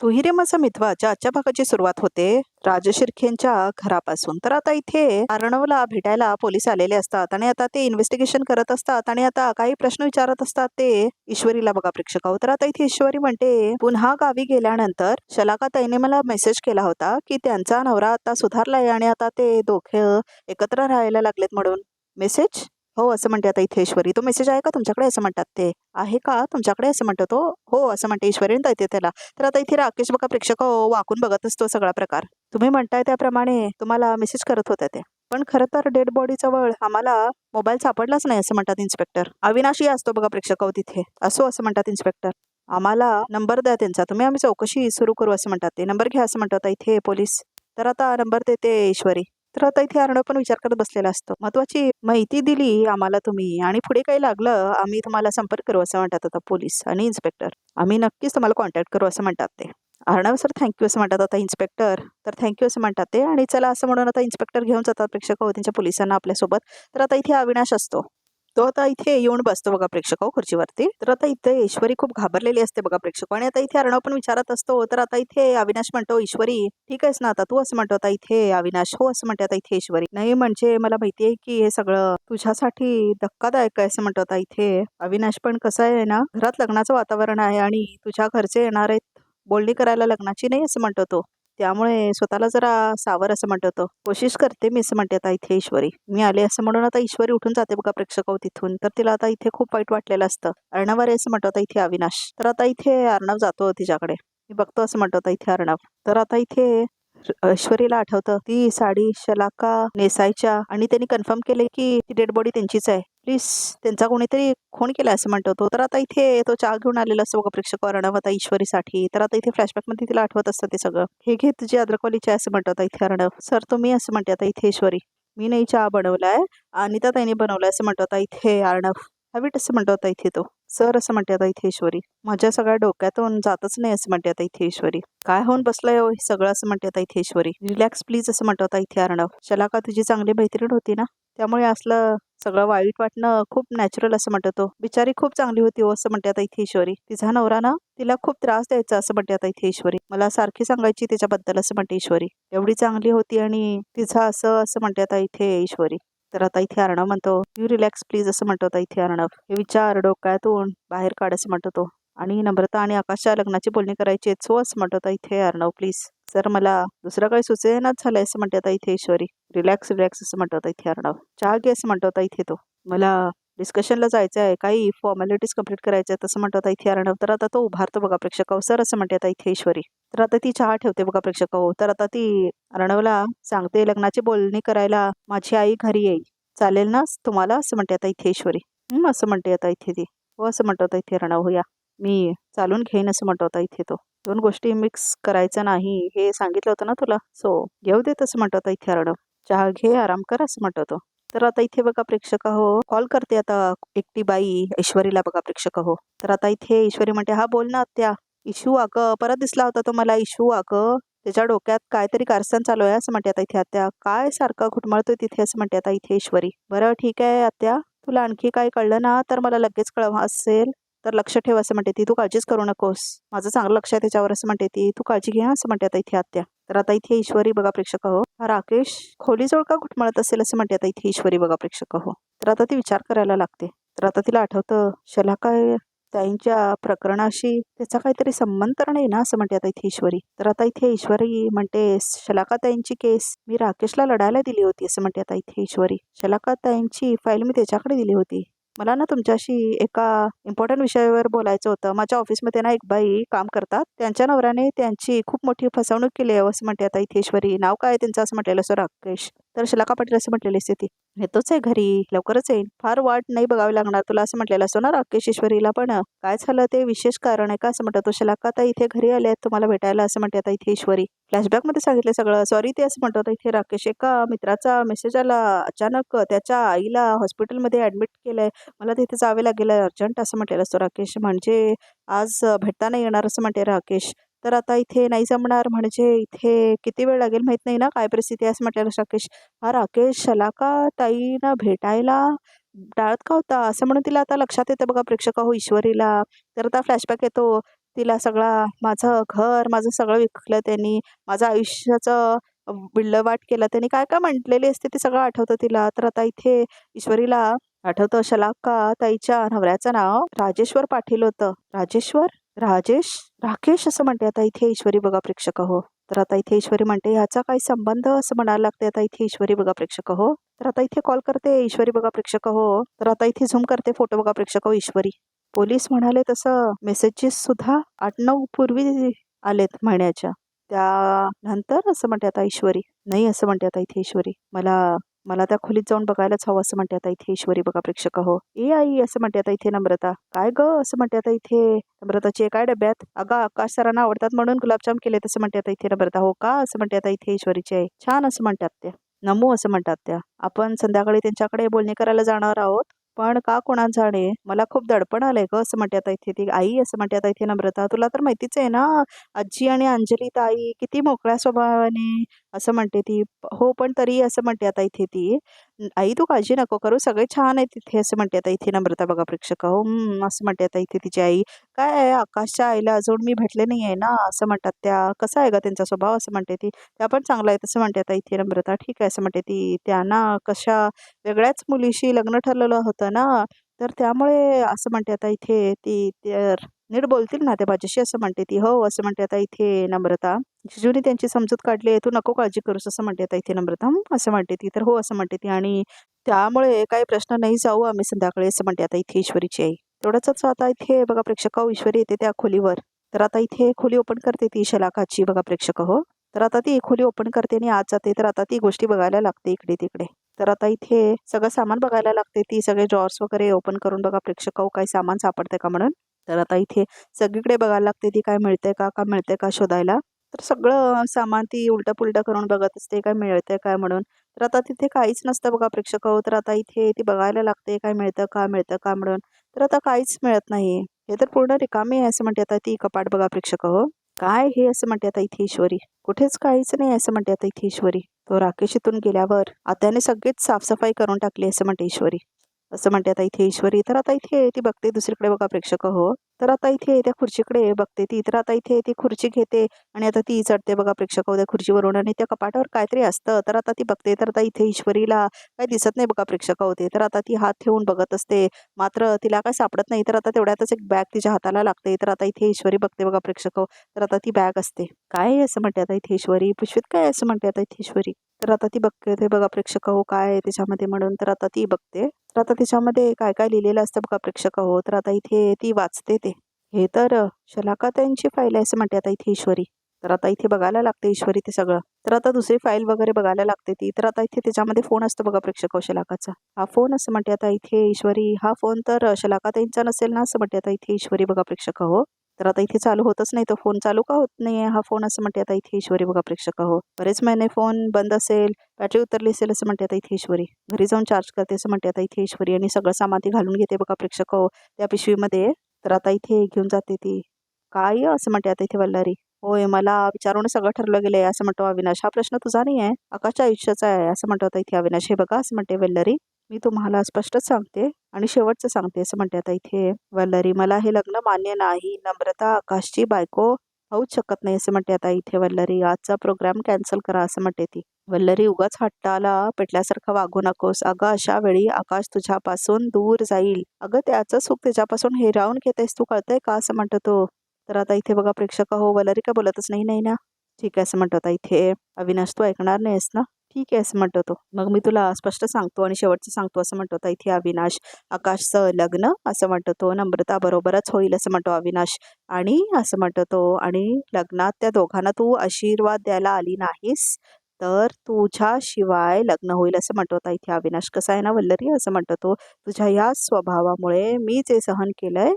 तुहिरे माझा मितवाच्या आजच्या भागाची सुरुवात होते राजशिर्केंच्या घरापासून. तर आता इथे अर्णवला भेटायला पोलीस आलेले असतात आणि आता ते इन्व्हेस्टिगेशन करत असतात आणि आता काही प्रश्न विचारत असतात ते ईश्वरीला. बघा प्रेक्षकांनो, तर आता इथे ईश्वरी म्हणते, पुन्हा गावी गेल्यानंतर शलाकाताईने मला मेसेज केला होता की त्यांचा नवरा आता सुधारलाय आणि आता ते दोघे एकत्र राहायला लागलेत म्हणून. मेसेज? हो, असं म्हणते आता इथे ईश्वरी. तो मेसेज आहे का तुमच्याकडे, असं म्हणतात ते. आहे का तुमच्याकडे, असं म्हणतो तो. हो, असं म्हणते ईश्वरी इथे त्याला. तर आता इथे राकेश बघा प्रेक्षक वाकून बघत असतो सगळा प्रकार. तुम्ही म्हणताय त्याप्रमाणे तुम्हाला मेसेज करत होत्या ते, पण खरं तर डेड बॉडी जवळ आम्हाला मोबाईल सापडलाच नाही, असं म्हणतात इन्स्पेक्टर. अविनाशी असतो बघा प्रेक्षक तिथे. असो, असं म्हणतात इन्स्पेक्टर. आम्हाला नंबर द्या त्यांचा, तुम्ही आम्ही चौकशी सुरू करू, असं म्हणतात ते. नंबर घ्या, असं म्हणतात इथे पोलीस. तर आता नंबर देते ईश्वरी. तर आता इथे अर्णव पण विचार करत बसलेला असतो. महत्वाची माहिती दिली आम्हाला तुम्ही आणि पुढे काही लागलं आम्ही तुम्हाला संपर्क करू, असं म्हणतात आता पोलीस आणि इन्स्पेक्टर. आम्ही नक्कीच तुम्हाला कॉन्टॅक्ट करू, असं म्हणतात ते. अर्णव सर थँक्यू, असं म्हणतात आता इन्स्पेक्टर. तर थँक्यू, असं म्हणतात ते. आणि चला, असं म्हणून आता इन्स्पेक्टर घेऊन जातात प्रेक्षक त्यांच्या पोलिसांना आपल्यासोबत. तर आता इथे अविनाश असतो. तो आता इथे येऊन बसतो बघा प्रेक्षक खुर्चीवरती. तर आता इथे ईश्वरी खूप घाबरलेली असते बघा प्रेक्षक. आणि आता इथे अर्णव पण विचारत असतो. तर आता इथे अविनाश म्हणतो, ईश्वरी ठीक आहेस ना आता तू, असं म्हणतो आता इथे अविनाश. हो, असं म्हणते आता इथे ईश्वरी. नाही म्हणजे मला माहिती आहे की हे सगळं तुझ्यासाठी धक्कादायक आहे, असं म्हणतो आता इथे अविनाश. पण कसं आहे ना, घरात लग्नाचं वातावरण आहे आणि तुझ्या घरचे येणार आहेत बोलणी करायला लग्नाची, नाही असं म्हणतो तो. त्यामुळे स्वतःला जरा सावर, असं म्हणतो तो. कोशिश करते मी, असं म्हणते आता इथे ईश्वरी. मी आले, असं म्हणून आता ईश्वरी उठून जाते बघा प्रेक्षक तिथून. तर तिला आता इथे खूप वाईट वाटलेलं असतं. अर्णव अरे, असं म्हणतो आता इथे अविनाश. तर आता इथे अर्णव जातो तिच्याकडे. मी बघतो, असं म्हणतो आता इथे अर्णव. तर आता इथे ऐश्वरीला आठवतं ती साडी शलाका नेसायच्या आणि त्यांनी कन्फर्म केले की ती डेड बॉडी त्यांचीच आहे. प्लीज त्यांचा कोणीतरी खून केला, असं म्हणतो तो. तर आता इथे तो चहा घेऊन आलेला असतो बघा प्रेक्षक अर्णव आता ईश्वरीसाठी. तर आता इथे फ्लॅशबॅक मध्ये तिला आठवत असतं ते सगळं. हे घे तुझी अद्रकवाली चहा, असं म्हणतो आता इथे अर्णव. सर तुम्ही, असं म्हणते आता इथे ईश्वरी. मी नाही चहा बनवलाय, अनिता ताईने बनवलाय, असं म्हणतो आता इथे अर्णव. हवीट, असं म्हणतो आता इथे तो. सर, असं म्हणते आता इथे ईश्वरी. माझ्या सगळ्या डोक्यातून जातच नाही, असं म्हणते आता इथे ईश्वरी. काय होऊन बसलंय हो हे सगळं, असं म्हणते आता इथे ईश्वरी. रिलॅक्स प्लीज, असं म्हणतो आता इथे अर्णव. शलाका तुझी चांगली मैत्रीण होती ना, त्यामुळे असलं सगळं वाईट वाटणं खूप नॅचरल, असं म्हणतो तो. बिचारी खूप चांगली होती हो, असं म्हणते आता इथे ईश्वरी. तिचा नवरा ना तिला खूप त्रास द्यायचा, असं म्हणते आता इथे ईश्वरी. मला सारखी सांगायची त्याच्याबद्दल, असं म्हणते ईश्वरी. एवढी चांगली होती आणि तिचं असं, असं म्हणते आता इथे ईश्वरी. तर आता इथे अर्णव म्हणतो, यू रिलॅक्स प्लीज, असं म्हणतो आता इथे अर्णव. हे विचार डोक्यातून बाहेर काढ, असं म्हणतो तो. आणि नम्रता आणि आकाशच्या लग्नाची बोलणी करायची, सो असं म्हणतो आता इथे अर्णव. प्लीज सर, मला दुसरं काही सुचेनाच झालंय, असं म्हणते आता इथे ईश्वरी. रिलॅक्स रिलॅक्स, असं म्हणतो आता इथे अर्णव. चहा घे, असं म्हणतो आता इथे तो. मला डिस्कशनला जायचं आहे, काही फॉर्मॅलिटीज कम्प्लीट करायच्या आहेत, असं म्हणतो आता इथे अर्णव. तर आता तो उभारतो बघा प्रेक्षक. सर, असं म्हणते आता इथे ईश्वरी. तर आता ती चहा ठेवते बघा प्रेक्षक. तर आता ती अर्णवला सांगते, लग्नाची बोलणी करायला माझी आई घरी येईल, चालेल ना तुम्हाला, असं म्हणते आता इथे ईश्वरी. असं म्हणते आता इथे ती. हो, असं म्हणतो आता इथे अर्णव. हो या, मी चालून घेईन, असं म्हणतो आता इथे तो. दोन गोष्टी मिक्स करायचं नाही हे सांगितलं होतं ना तुला, सो घेऊ देत, असं म्हणतो आता इथे अर्णव. चहा घे, आराम कर, असं म्हणतो तो. तर आता इथे बघा प्रेक्षक कॉल करते आता एकटी बाई ऐश्वरीला बघा प्रेक्षक. तर आता इथे ईश्वरी म्हणते, हा बोल ना आत्या. इशू अगं परत दिसला होता तो मला. इशू अगं त्याच्या डोक्यात काहीतरी कारस्थान चालू आहे, असं म्हणते आता इथे आत्या. काय सारखं घुटमळतोय तिथे, असं म्हणते आता इथे ईश्वरी. बरं ठीक आहे आत्या, तुला आणखी काय कळलं ना तर मला लगेच कळवा, असेल तर लक्ष ठेव, असं म्हणते ती. तू काळजीच करू नकोस, माझं चांगलं लक्ष आहे त्याच्यावर, असं म्हणते ती. तू काळजी घे, असं म्हणते आता इथे आत्या. तर आता इथे ईश्वरी बघा प्रेक्षक हा राकेश खोलीजवळ का घुटमळत असेल, असं म्हणते आता इथे ईश्वरी बघा प्रेक्षक तर आता ती विचार करायला लागते. तर आता तिला आठवतं, शलाका ताईंच्या प्रकरणाशी त्याचा काहीतरी संबंध तर नाही ना, असं म्हणते आता इथे ईश्वरी. तर आता इथे ईश्वरी म्हणते, शलाका ताईंची केस मी राकेशला लढायला दिली होती, असं म्हणते आता इथे ईश्वरी. शलाका ताईंची फाईल मी त्याच्याकडे दिली होती. मला ना तुमच्याशी एका इम्पॉर्टंट विषयावर बोलायचं होतं. माझ्या ऑफिसमध्ये ना एक बाई काम करतात, त्यांच्या नवऱ्याने त्यांची खूप मोठी फसवणूक केली आहे, असं म्हणते आता इथे ईश्वरी. नाव काय त्यांचं, असं म्हटलेलं असं राकेश. तर शलाका पाटील, असं म्हटलेली असते ती. येतोच आहे घरी, लवकरच येईल, फार वाट नाही बघावी लागणार तुला, असं म्हटलेलं असतो ना राकेश ईश्वरीला. पण काय झालं, ते विशेष कारण आहे का, असं म्हणतो तो. शलाका आता इथे घरी आले आहेत तुम्हाला भेटायला, असं म्हणते आता इथे ईश्वरी. फ्लॅशबॅक मध्ये सांगितलं सगळं, सॉरी ते, असं म्हणतो इथे राकेश. एका मित्राचा मेसेज आला, अचानक त्याच्या आईला हॉस्पिटलमध्ये ऍडमिट केलंय, मला तिथे जावे लागेल अर्जंट, असं म्हटलेलं असतो राकेश. म्हणजे आज भेटता नाही येणार, असं म्हणते राकेश. तर आता इथे नाही जमणार म्हणजे इथे किती वेळ लागेल माहित नाही ना, काय परिस्थिती आहे, असं म्हटलेलं राकेश. हा राकेश शलाका ताईनं भेटायला टाळत का होता, असं म्हणून तिला आता लक्षात येतं बघा प्रेक्षक ईश्वरीला. तर आता फ्लॅशबॅक येतो, तिला माझं घर, माझं सगळं विकलं त्यांनी, माझं आयुष्याचं विल्हेवाट केलं त्यांनी, काय काय म्हटलेली असते ते सगळं आठवतं तिला. तर आता इथे ईश्वरीला आठवतं शलाका ताईच्या नवऱ्याचं नाव राजेश्वर पाटील होतं. राजेश्वर, राजेश, राकेश असं म्हणते आता इथे ईश्वरी बघा प्रेक्षक हो. तर आता इथे ईश्वरी म्हणते ह्याचा काही संबंध असं म्हणायला लागते आता इथे ईश्वरी बघा प्रेक्षक हो. तर आता इथे कॉल करते ईश्वरी बघा प्रेक्षक हो. तर आता इथे झूम करते फोटो बघा प्रेक्षक हो ईश्वरी. पोलीस म्हणाले तसं मेसेजेस सुद्धा 8-9 पूर्वी आलेत महिन्याच्या. त्यानंतर असं म्हणते आता ईश्वरी. नाही असं म्हणते आता इथे ईश्वरी. मला मला त्या खोलीत जाऊन बघायलाच हवं असं म्हणते आता इथे ईश्वरी बघा प्रेक्षक हो. ए आई असं म्हणते आता इथे नम्रता. काय ग असं म्हणते आता इथे नम्रताचे काय डब्यात? अगं आकाश सरांना आवडतात म्हणून गुलाबजाम केले तसं म्हणते आता इथे नम्रता. हो का असं म्हणते आता इथे ईश्वरीची आई. छान असं म्हणतात त्या. नमू असं म्हणतात त्या. आपण संध्याकाळी त्यांच्याकडे बोलणी करायला जाणार आहोत. पण का कोणाला जाणे मला खूप दडपण आलंय ग असं म्हणते आता इथे ती आई. असं म्हणते आता इथे नम्रता. तुला तर माहितीच आहे ना आजी आणि अंजली ताई किती मोकळ्या स्वभावाने असं म्हणते ती. हो पण तरी असं म्हणते आता इथे ती. आई तू काळजी नको करू सगळे छान आहे तिथे असं म्हणते आता इथे नम्रता बघा प्रेक्षक हो. असं म्हणते आता इथे तिची आई. काय आहे आकाशच्या आईला अजून मी भेटले नाही आहे ना असं म्हणतात त्या. कसा आहे ग त्यांचा स्वभाव असं म्हणते ती. त्या पण चांगला आहे तसं म्हणते आता इथे नम्रता. ठीक आहे असं म्हणते ती. त्यांना कशा वेगळ्याच मुलीशी लग्न ठरलेलं होतं ना, तर त्यामुळे असं म्हणते आता इथे ती. तर नीट बोलतील ना ते माझ्याशी असं म्हणते ती. हो असं म्हणते आता इथे नम्रता. जिजूने त्यांची समजूत काढली आहे, तू नको काळजी करूस असं म्हणते आता इथे नम्रता. असं म्हणते ती. तर हो असं म्हणते ती. आणि त्यामुळे काही प्रश्न नाही जाऊ आम्ही संध्याकाळी असं म्हणते आता इथे ईश्वरीची आई. तेवढंच आता इथे बघा प्रेक्षक हो ईश्वरी येते त्या खोलीवर. तर आता इथे खोली ओपन करते ती शलाकाची बघा प्रेक्षक हो. तर आता ती खोली ओपन करते आणि आत जाते. तर आता ती गोष्टी बघायला लागते इकडे तिकडे. तर आता इथे सगळं सामान बघायला लागते ती. सगळे ड्रॉर्स वगैरे ओपन करून बघा प्रेक्षक हो काही सामान सापडते का म्हणून. तर आता इथे सगळीकडे बघायला लागते ती काय मिळते का मिळते का शोधायला. तर सगळं सामान ती उलटं पुलटं करून बघत असते काय मिळतंय काय म्हणून. तर आता तिथे काहीच नसतं बघा प्रेक्षक हो. तर आता इथे ती बघायला लागते काय मिळतं का म्हणून. तर आता काहीच मिळत नाही. हे तर पूर्ण रिकामी आहे असं म्हणते आता ती कपाट बघा प्रेक्षक हो. काय हे असं म्हणते आता इथे ईश्वरी. कुठेच काहीच नाही असं म्हणते आता इथे ईश्वरी. तो राकेश इथून गेल्यावर आत्याने सगळीच साफसफाई करून टाकली असं म्हणते ईश्वरी. असं म्हणते आता इथे ईश्वरी. तर आता इथे ती बघते दुसरीकडे बघा प्रेक्षक हो. तर आता इथे त्या खुर्चीकडे बघते ती. तर आता इथे ती खुर्ची घेते आणि आता ती चढते बघा प्रेक्षक हो त्या खुर्चीवरून आणि त्या कपाटावर काहीतरी असतं. तर आता ती बघते. तर आता इथे ईश्वरीला काही दिसत नाही बघा प्रेक्षक होते. तर आता ती हात ठेवून बघत असते. मात्र तिला काही सापडत नाही. तर आता तेवढ्यातच एक बॅग तिच्या हाताला लागते. तर आता इथे ईश्वरी बघते बघा प्रेक्षक हो. तर आता ती बॅग असते. काय आहे असं म्हणते आता इथे ईश्वरी. पिशवीत काय आहे असं म्हणते आता इथे ईश्वरी. तर आता ती बघते ते बघा प्रेक्षक हो काय आहे त्याच्यामध्ये म्हणून. तर आता ती बघते. तर आता त्याच्यामध्ये काय काय लिहिलेलं असतं बघा प्रेक्षक हो. तर आता इथे ती वाचते ते. हे तर शलाकाताईंची फाईल आहे असं म्हणते आता इथे ईश्वरी. तर आता इथे बघायला लागते ईश्वरी ते सगळं. तर आता दुसरी फाईल वगैरे बघायला लागते ती. तर आता इथे त्याच्यामध्ये फोन असतो बघा प्रेक्षक हो शलाकाचा. हा फोन असं म्हणते आता इथे ईश्वरी. हा फोन तर शलाकाताईंचा नसेल ना असं म्हणते आता इथे ईश्वरी बघा प्रेक्षक हो. तर आता इथे चालू होतच नाही तो फोन. चालू का होत नाहीये हा फोन असं म्हणते आता इथे ईश्वरी बघा प्रेक्षक हो. बरेच महिने फोन बंद असेल, बॅटरी उतरली असेल असं म्हणते आता इथे ईश्वरी. घरी जाऊन चार्ज करते असं म्हणते आता इथे ईश्वरी. आणि सगळं सामान ती घालून घेते बघा प्रेक्षक हो त्या पिशवीमध्ये. तर आता इथे घेऊन जाते ती. काय असं म्हणते आता इथे वल्लारी. होय मला विचारून सगळं ठरलं गेलंय असं म्हणतो अविनाश. हा प्रश्न तुझा नाही आहे आकाशच्या आयुष्याचा आहे असं म्हणतो आता इथे अविनाश. हे बघा असं म्हणते वल्लरी. मी तुम्हाला स्पष्टच सांगते आणि शेवटचं सांगते असं म्हणते आता इथे वल्लरी. मला हे लग्न मान्य नाही. नम्रता आकाशची बायको होऊच शकत नाही असं म्हणते आता इथे वल्लरी. आजचा प्रोग्राम कॅन्सल करा असं म्हणते ती. वल्लरी उगाच हट्टाला पेटल्यासारखं वागू नकोस. अगं अशा वेळी आकाश तुझ्यापासून दूर जाईल. अगं त्याचं सुख त्याच्यापासून हिरावून घेतेस तू कळतंय का असं म्हणतो तो. तर आता इथे बघा प्रेक्षक हो वल्लरी का बोलतच नाही नाही ना. ठीक आहे असं म्हणतो आता इथे अविनाश तू ऐकणार नाहीस ना. ठीक आहे असं म्हणतो तो. मग मी तुला स्पष्ट सांगतो आणि शेवटचं सांगतो असं म्हणतो आता इथे अविनाश. आकाशचं लग्न असं म्हणतो तो नम्रता बरोबरच होईल असं म्हणतो अविनाश. आणि असं म्हणतो तो आणि लग्नात त्या दोघांना तू आशीर्वाद द्यायला आली नाहीस तर तुझ्याशिवाय लग्न होईल असं म्हणतो आता इथे अविनाश. कसं आहे ना वल्लरी असं म्हणतो तो. तुझ्या या स्वभावामुळे मी जे सहन केलंय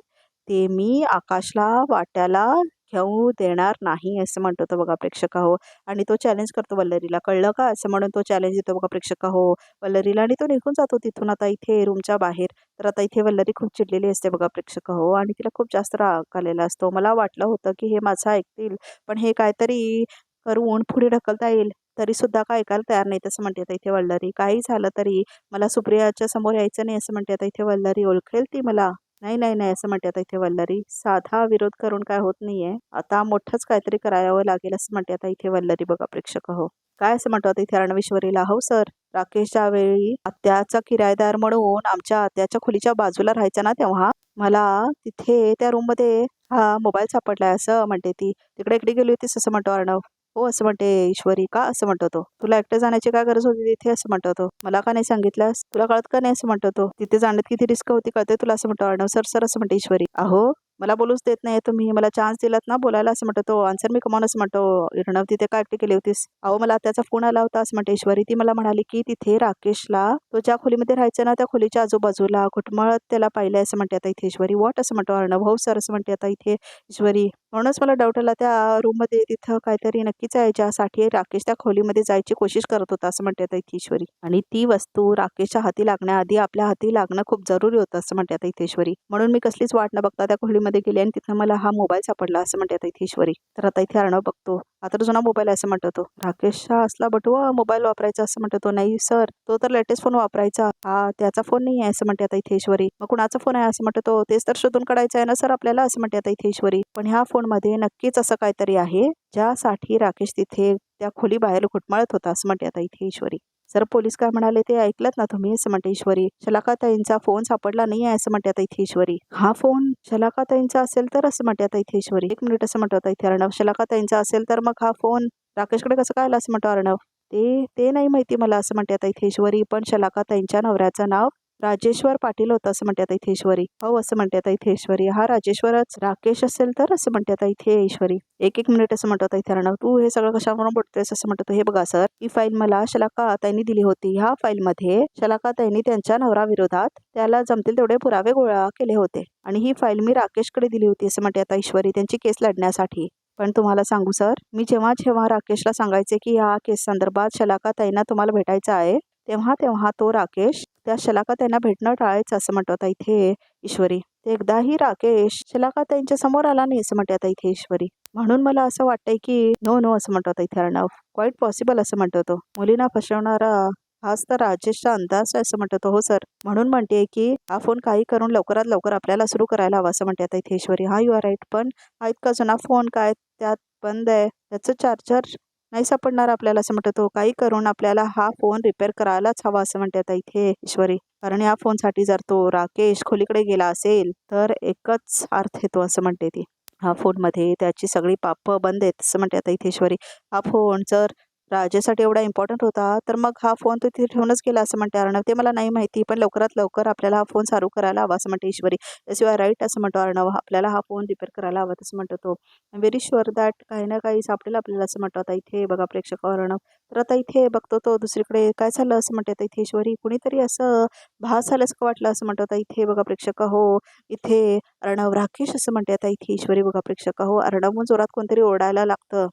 ते मी आकाशला वाट्याला घेऊ देणार नाही असं म्हणतो तो बघा प्रेक्षक हो. आणि तो चॅलेंज करतो वल्लरीला. कळलं का असं म्हणून तो चॅलेंज देतो बघा प्रेक्षक हो वल्लरीला. आणि तो निघून जातो तिथून आता इथे रूमच्या बाहेर. तर आता इथे वल्लरी खूप चिडलेली असते बघा प्रेक्षक हो. आणि तिला खूप जास्त राग आलेला असतो. मला वाटलं होतं की हे माझं ऐकतील पण हे काहीतरी करून पुढे ढकलता येईल तरी सुद्धा काय ऐकायला तयार नाही तसं म्हणते आता इथे वल्लरी. काही झालं तरी मला सुप्रियाच्या समोर यायचं नाही असं म्हणते आता इथे वल्लरी. ओळखेल ती मला नाही नाही नाही असं म्हणते आता इथे वल्लरी. साधा विरोध करून काय होत नाहीये. आता मोठंच काहीतरी करावं लागेल असं म्हणते आता इथे वल्लरी. बघा प्रेक्षक हो. काय असं म्हणतो आता इथे अर्णवेश्वरीला. हो सर, राकेशच्या वेळी आत्याचा किरायेदार म्हणून आमच्या आत्याच्या खोलीच्या बाजूला राहायचा ना, तेव्हा मला तिथे त्या रूम मध्ये हा मोबाईल सापडलाय असं म्हणते ती. तिकडे इकडे गेली होतीस असं म्हणतो अर्णव. हो असं म्हणते ईश्वरी. का असं म्हणतो तो. तुला एकटं जाण्याची काय गरज होती तिथे असं म्हणतो तो. मला का नाही सांगितलंस, तुला कळत का नाही असं म्हणतो तो. तिथे जाण्यात किती रिस्क होती कळते तुला असं म्हणतो अर्णव. सर सर असं म्हणते ईश्वरी. अहो मला बोलूच देत नाही तुम्ही, मला चान्स दिलात ना बोलायला असं म्हणतो तो. आन्सर मी कमावून असं म्हणतो. अर्णव तिथे काय एकटी केली होतीस. अहो मला त्याचा फोन आला होता असं म्हणते ईश्वरी. ती मला म्हणाली की तिथे राकेशला तो ज्या खोलीमध्ये राहायचा ना त्या खोलीच्या आजूबाजूला घुटमळत त्याला पाहिलंय असं म्हणते आता इथे ईश्वरी. वॉट असं म्हणतो अर्णव. हो सर असं म्हणते आता इथे ईश्वरी. म्हणूनच मला डाऊट आला त्या रूम मध्ये तिथं काहीतरी नक्कीच आहे ज्यासाठी राकेश त्या खोलीमध्ये जायची कोशिश करत होता असं म्हणते आता इथे ईश्वरी. आणि ती वस्तू राकेशच्या हाती लागण्याआधी आपल्या हाती लागणं खूप जरुरी होतं असं म्हणते आता इथे ईश्वरी. म्हणून मी कसलीच वाट न बघता त्या खोलीमध्ये गेली आणि तिथं मला हा मोबाईल सापडला असं म्हणते आता इथे ईश्वरी. तर आता इथे अर्णव बघतो. आता जुना मोबाईल आहे असं म्हणतो तो. राकेशचा असला बटवा मोबाईल वापरायचा असं म्हणतो तो. नाही सर, तो तर लेटेस्ट फोन वापरायचा. हा त्याचा फोन नाही आहे असं म्हणते आता इथे ईश्वरी. मग कुणाचा फोन आहे असं म्हणतो तो. तेच तर शोधून काढायचं आहे ना सर आपल्याला असं म्हणते आता इथे ईश्वरी. पण ह्या फोन मध्ये नक्कीच असं काहीतरी आहे ज्यासाठी राकेश तिथे त्या खोली बाहेर घुटमळत होता असं म्हणते आता इथे ईश्वरी. सर पोलीस काय म्हणाले ते ऐकलत ना तुम्ही असं म्हणते ईश्वरी. शलाकाताईंचा फोन सापडला नाही आहे असं म्हणते आता इथे ईश्वरी. हा फोन शलाकाताईंचा असेल तर असं म्हणते आता इथे ईश्वरी. एक मिनिट असं म्हणतो आता इथे अर्णव. शलाकाताईंचा असेल तर मग हा फोन राकेशकडे कसं काय आला असं म्हणतो अर्णव. ते ते नाही माहिती मला असं म्हणते आता इथे ईश्वरी. पण शलाकाताईंच्या नवऱ्याचं नाव राजेश्वर पाटील होतं असं म्हणते आता इथे ईश्वरी. हो असं म्हणते आता इथे ईश्वरी. हा राजेश्वरच राकेश असेल तर असं म्हणते आता इथे ईश्वरी. एक एक मिनिट असं म्हणतो आता इथे अर्णव. तू हे सगळं कशावरून बोलतोयस असं म्हणतो. हे बघा सर, ही फाईल मला शलाकाताईंनी दिली होती. ह्या फाईल मध्ये शलाकाताईंनी त्यांच्या नवराविरोधात त्याला जमतील तेवढे पुरावे गोळा केले होते आणि ही फाईल मी राकेशकडे दिली होती असं म्हणते आता ईश्वरी, त्यांची केस लढण्यासाठी. पण तुम्हाला सांगू सर, मी जेव्हा जेव्हा राकेशला सांगायचे की ह्या केस संदर्भात शलाकाताईंना तुम्हाला भेटायचं आहे, तेव्हा तेव्हा तो राकेश त्या शलाकाताईंना भेटणं टाळायचं असं म्हणतो आता इथे ईश्वरी. ते एकदाही राकेश शलाकाताईंच्या समोर आला नाही असं म्हणते आता इथे ईश्वरी. म्हणून मला असं वाटतंय की नो नो असं म्हणतो आता इथे अर्णव. क्वाईट पॉसिबल असं म्हणतो तो. मुलींना फसवणारा हाच तर राजेशचा अंदाज आहे असं म्हणतो तो. हो सर, म्हणून म्हणते की हा फोन काही करून लवकरात लवकर आपल्याला सुरू करायला हवा असं म्हणते आता इथे ईश्वरी. हा यू आर राईट, पण हा इतका जुना फोन काय त्यात बंद आहे, त्याचं चार्जर नाही सापडणार आपल्याला असं म्हणतो तो. काही करून आपल्याला हा फोन रिपेअर करायलाच हवा असं म्हणते आता इथे ईश्वरी. कारण या फोनसाठी जर तो राकेश खोलीकडे गेला असेल तर एकच अर्थ येतो असं म्हणते ती. हा फोनमध्ये त्याची सगळी पापं बंद आहेत असं म्हणते आता इथे ईश्वरी. हा फोन जर राजेसाठी एवढा इम्पॉर्टंट होता तर मग हा फोन तो तिथे ठेवूनच गेला असं म्हणते अर्णव. ते मला नाही माहिती, पण लवकरात लवकर आपल्याला हा फोन चालू करायला हवा असं म्हणते ईश्वरी. येस यू आर राईट असं म्हणतो अर्णव. आपल्याला हा फोन रिपेअर करायला हवा असं म्हणतो तो. व्हेरी शुअर दॅट काही ना काही सापडेल आपल्याला असं म्हणतो आता इथे बघा प्रेक्षक अर्णव. तर आता इथे बघतो तो दुसरीकडे काय झालं असं म्हणते आता इथे ईश्वरी. कुणीतरी असं भास झाल्यास का वाटलं असं म्हणतो आता इथे बघा प्रेक्षक हो. इथे अर्णव राकेश असं म्हणते आता इथे ईश्वरी. बघा प्रेक्षक हो, अर्णव जोरात कोणतरी ओरडायला लागतं.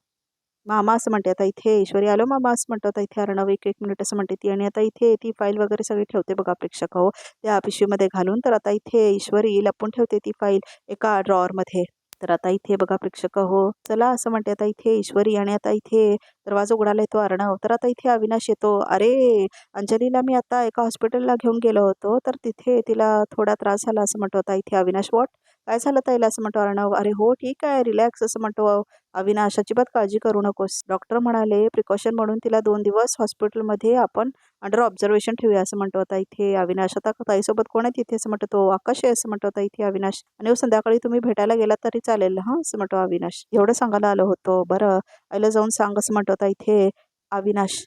मामा असं म्हणते आता इथे ईश्वरी. आलो मामा असं म्हणतो आता इथे अर्णव. एक एक मिनिट असं म्हणते ती. आणि आता इथे ती फाईल वगैरे सगळी ठेवते बघा प्रेक्षक हो त्या पिशवीमध्ये घालून. तर आता इथे ईश्वरी लपून ठेवते ती फाईल एका ड्रॉवरमध्ये. तर आता इथे बघा प्रेक्षक हो, चला असं म्हणते आता इथे ईश्वरी. आणि आता इथे दरवाजा उघडायला येतो अर्णव. तर आता इथे अविनाश येतो. अरे अंजलीला मी आता एका हॉस्पिटलला घेऊन गेलो होतो तर तिथे तिला थोडा त्रास झाला असं म्हणतो आता इथे अविनाश. वॉट, काय झालं ताईला असं म्हणतो अर्णव. अरे हो ठीक आहे, रिलॅक्स असं म्हणतो अविनाश. अजिबात काळजी करू नकोस. डॉक्टर म्हणाले प्रिकॉशन म्हणून तिला 2 दिवस हॉस्पिटलमध्ये आपण अंडर ऑब्झर्वेशन ठेवूया असं म्हणतो आता इथे अविनाश. आता ताईसोबत कोण आहे तिथे असं म्हणतो तो. आकाश आहे असं म्हणतो आता इथे अविनाश. आणि संध्याकाळी तुम्ही भेटायला गेलात तरी चालेल हां असं म्हणतो अविनाश. एवढं सांगायला आलो होतो. बरं आईला जाऊन सांग असं म्हणतो आता इथे अविनाश.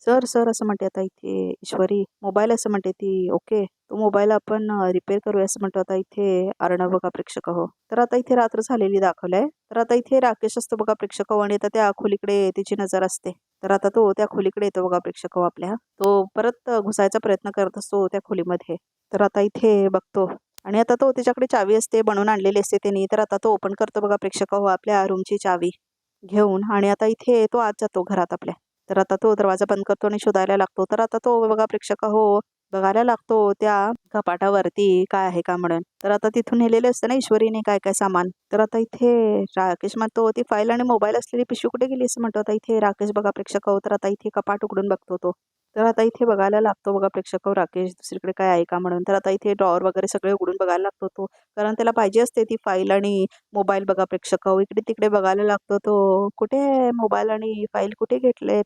सर सर असं म्हणते आता इथे ईश्वरी. मोबाईल असं म्हणते ती. ओके, तो मोबाईल आपण रिपेअर करूया असं म्हणतो आता इथे अर्णव. बघा प्रेक्षक हो, तर आता इथे रात्र झालेली दाखवलंय. तर आता इथे राकेश असतो बघा प्रेक्षक हो. आणि आता त्या खोलीकडे तिची नजर असते. तर आता तो त्या खोलीकडे येतो बघा प्रेक्षक हो आपल्या. तो परत घुसायचा प्रयत्न करत असतो त्या खोलीमध्ये. तर आता इथे बघतो आणि आता तो त्याच्याकडे चावी असते बनवून आणलेली असते त्यांनी. तर आता तो ओपन करतो बघा प्रेक्षक हो आपल्या रूमची चावी घेऊन. आणि आता इथे तो आत जातो घरात आपल्या. तर आता तो दरवाजा बंद करतो आणि शोधायला लागतो. तर आता तो बघा प्रेक्षक हो बघायला लागतो त्या कपाटावरती काय आहे का म्हणून. तर आता तिथून नेलेले असतं ना ईश्वरीने काय काय सामान. तर आता इथे राकेश म्हणतो ती फाईल आणि मोबाईल असलेली पिशवी कुठे गेली असं म्हणतो आता इथे राकेश. बघा प्रेक्षक हो, तर आता इथे कपाट उघडून बघतो तो. तर आता इथे बघायला लागतो बघा प्रेक्षक राकेश दुसरीकडे काय आहे का म्हणून. तर आता इथे ड्रॉवर वगैरे सगळे उघडून बघायला लागतो तो, कारण त्याला पाहिजे असते ती फाईल आणि मोबाईल बघा प्रेक्षक. इकडे तिकडे बघायला लागतो तो, कुठे मोबाईल आणि फाईल कुठे घेतले.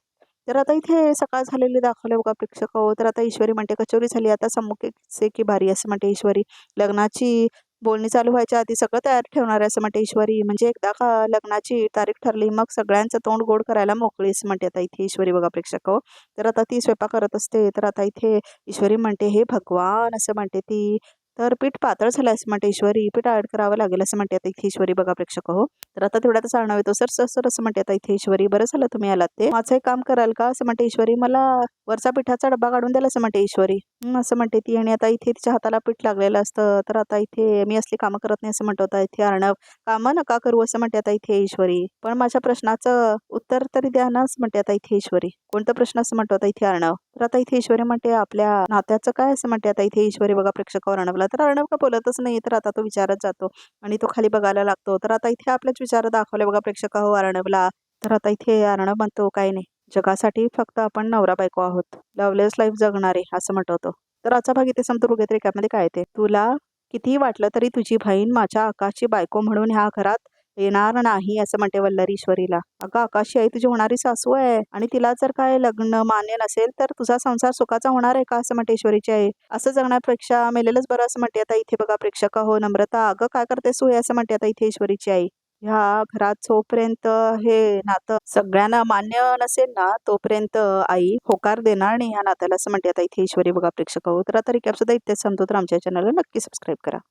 तर आता इथे सकाळ झालेली दाखवले बघा प्रेक्षक. तर आता ईश्वरी म्हणते कचोरी झाली आता सम्मुखे की भारी असं म्हणते ईश्वरी. लग्नाची बोलणी चालू व्हायच्या आधी सगळं तयार ठेवणार आहे असं म्हणते ईश्वरी. म्हणजे एकदा का लग्नाची तारीख ठरली मग सगळ्यांचं तोंड गोड करायला मोकळी असं म्हणते आता इथे ईश्वरी बघा प्रेक्षक. तर आता ती स्वयंपाक करत असते. तर आता इथे ईश्वरी म्हणते हे भगवान असं म्हणते ती. तर पीठ पातळ झालं असं म्हणते ईश्वरी, पीठ ऍड करावं लागेल असं म्हणते आता इथे ईश्वरी बघा प्रेक्षक. तर आता तेवढ्यातच अर्णव येतो. सर सर सर असं म्हणते आता इथे ईश्वरी. बरं झालं तुम्ही आलात, ते माझं एक काम कराल का असं म्हणते ईश्वरी. मला वरचा पिठाचा डब्बा काढून द्याल असं म्हणते ईश्वरी. असं म्हणते ती. आणि आता इथे तिच्या हाताला पीठ लागलेलं असतं. तर आता इथे मी असली कामं करत नाही असं म्हणतो आता इथे अर्णव. कामं नका करू असं म्हणते आता इथे ईश्वरी. पण माझ्या प्रश्नाचं उत्तर तरी द्या ना असं म्हणते आता इथे ईश्वरी. कोणता प्रश्न असं म्हणतो आता इथे अर्णव. तर आता इथे ईश्वरी म्हणते आपल्या नात्याचं काय असं म्हणते आता इथे ईश्वरी बघा प्रेक्षकावर अर्णवला. तर अर्णव का बोलतच नाही. तर आता तो विचारत जातो आणि तो खाली बघायला लागतो. तर आता इथे आपलेच विचार दाखवले बघा प्रेक्षकावर अर्णवला. तर आता इथे अर्णव म्हणतो काही नाही, जगासाठी फक्त आपण नवरा बायको आहोत, लवलेस लाईफ जगणारे असं म्हणतो तो. तर आजचा भाग इथे संपतो. बघितले मध्ये काय ते, तुला कितीही वाटलं तरी तुझी बहीण माझ्या आकाशची बायको म्हणून ह्या घरात येणार नाही असं म्हणते वल्लरी ईश्वरीला. अगं आकाशी आई तुझी होणारी सासू आहे आणि तिला जर काय लग्न मान्य नसेल तर तुझा संसार सुखाचा होणार आहे का असं म्हणते ईश्वरीची आई. असं जगण्यापेक्षा मेलेलंच बरं असं म्हणते आता इथे बघा प्रेक्षक. हो नम्रता अगं काय करतेस तू हे असं म्हणते आता इथे ईश्वरीची आई. ह्या घरात जोपर्यंत हे नातं सगळ्यांना मान्य नसेल ना तोपर्यंत आई होकार देणार नाही ह्या नात्याला असं म्हणते आता इथे ईश्वरी बघा प्रेक्षक. तर आता रिकॅप सुद्धा इथेच संपतो. तर आमच्या चॅनलला नक्की सबस्क्राईब करा.